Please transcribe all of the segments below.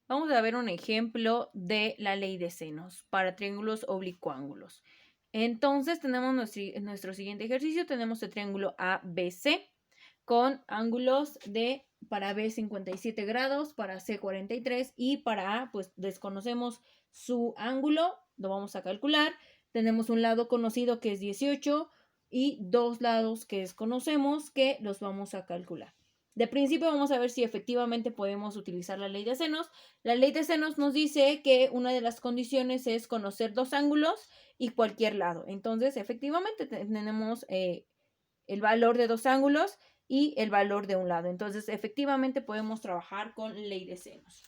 Vamos a ver un ejemplo de la ley de senos para triángulos oblicuángulos. Entonces tenemos nuestro siguiente ejercicio, tenemos el triángulo ABC con ángulos de para B 57 grados, para C 43 y para A pues desconocemos su ángulo, lo vamos a calcular. Tenemos un lado conocido que es 18 y dos lados que desconocemos que los vamos a calcular. De principio vamos a ver si efectivamente podemos utilizar la ley de senos. La ley de senos nos dice que una de las condiciones es conocer dos ángulos y cualquier lado. Entonces, efectivamente tenemos el valor de dos ángulos y el valor de un lado. Entonces, efectivamente podemos trabajar con ley de senos.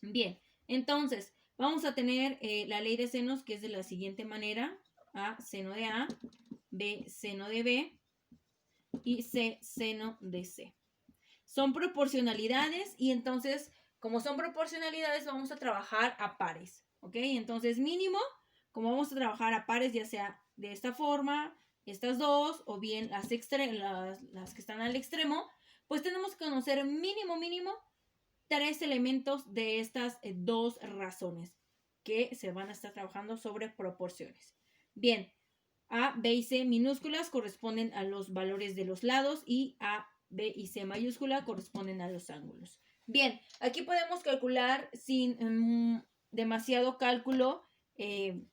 Bien, entonces vamos a tener la ley de senos que es de la siguiente manera. A, seno de A, B, seno de B y C, seno de C. Son proporcionalidades y entonces, como son proporcionalidades, vamos a trabajar a pares, ¿ok? Entonces, mínimo, como vamos a trabajar a pares, ya sea de esta forma, estas dos, o bien las que están al extremo, pues tenemos que conocer mínimo, tres elementos de estas dos razones que se van a estar trabajando sobre proporciones. Bien, A, B y C minúsculas corresponden a los valores de los lados y A, B y C mayúscula corresponden a los ángulos. Bien, aquí podemos calcular sin demasiado cálculo el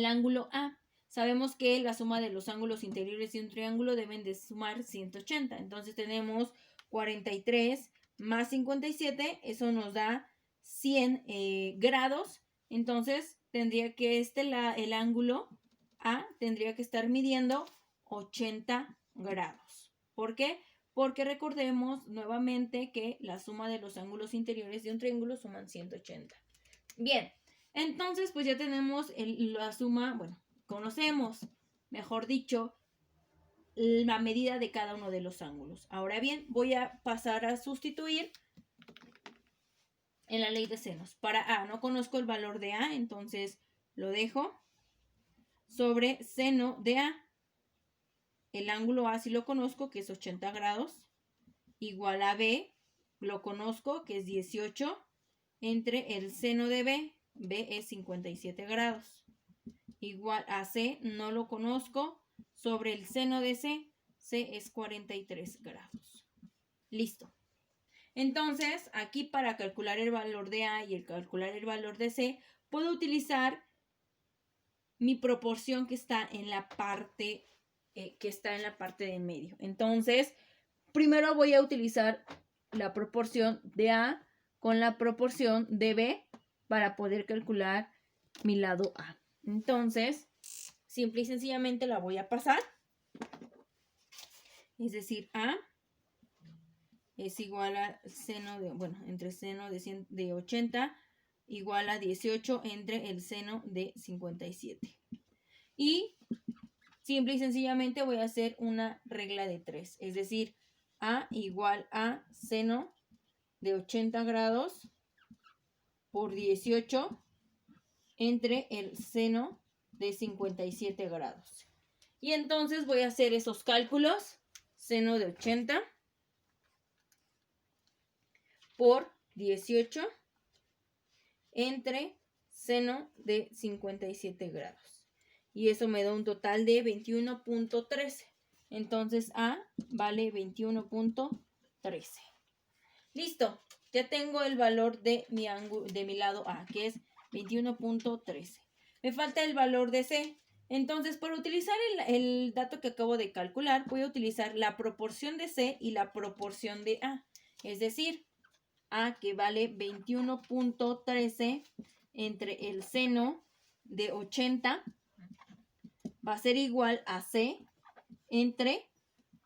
ángulo A. Sabemos que la suma de los ángulos interiores de un triángulo deben de sumar 180. Entonces tenemos 43 más 57, eso nos da 100 grados. Entonces tendría que el ángulo A tendría que estar midiendo 80 grados. ¿Por qué? Porque recordemos nuevamente que la suma de los ángulos interiores de un triángulo suman 180. Bien, entonces pues ya tenemos la suma, bueno, conocemos, mejor dicho, la medida de cada uno de los ángulos. Ahora bien, voy a pasar a sustituir en la ley de senos. Para A, no conozco el valor de A, entonces lo dejo sobre seno de A. El ángulo A sí lo conozco, que es 80 grados, igual a B, lo conozco, que es 18, entre el seno de B, B es 57 grados, igual a C, no lo conozco, sobre el seno de C, C es 43 grados. Listo. Entonces, aquí para calcular el valor de A y calcular el valor de C, puedo utilizar mi proporción que está en la parte de en medio. Entonces, primero voy a utilizar la proporción de A con la proporción de B para poder calcular mi lado A. Entonces, simple y sencillamente la voy a pasar. Es decir, A es igual a seno de, bueno, entre seno de 80 igual a 18 entre el seno de 57. Y simple y sencillamente voy a hacer una regla de 3. Es decir, A igual a seno de 80 grados por 18 entre el seno de 57 grados. Y entonces voy a hacer esos cálculos. Seno de 80 por 18 entre seno de 57 grados. Y eso me da un total de 21.13. Entonces A vale 21.13. Listo. Ya tengo el valor de mi lado A, que es 21.13. Me falta el valor de C. Entonces, para utilizar el dato que acabo de calcular, voy a utilizar la proporción de C y la proporción de A. Es decir, A que vale 21.13 entre el seno de 80 va a ser igual a C entre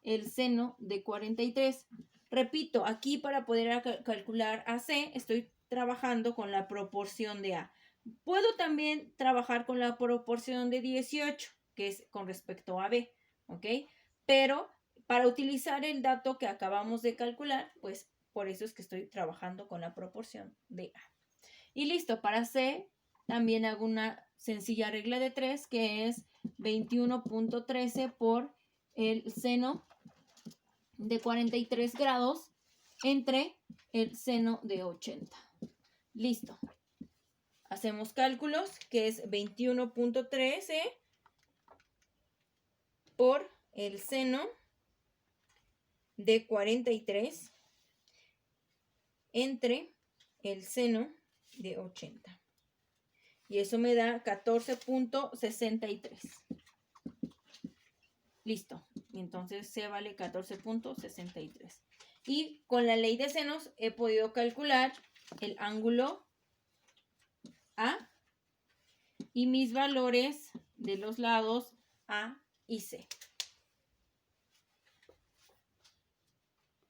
el seno de 43. Repito, aquí para poder calcular a C estoy trabajando con la proporción de A. Puedo también trabajar con la proporción de 18, que es con respecto a B, ¿ok? Pero para utilizar el dato que acabamos de calcular, pues por eso es que estoy trabajando con la proporción de A. Y listo, para C también hago una sencilla regla de 3, que es 21.13 por el seno de 43 grados entre el seno de 80. Listo. Hacemos cálculos, que es 21.13 por el seno de 43 entre el seno de 80. Y eso me da 14.63. Listo. Entonces se vale 14.63. Y con la ley de senos he podido calcular el ángulo A y mis valores de los lados A y C.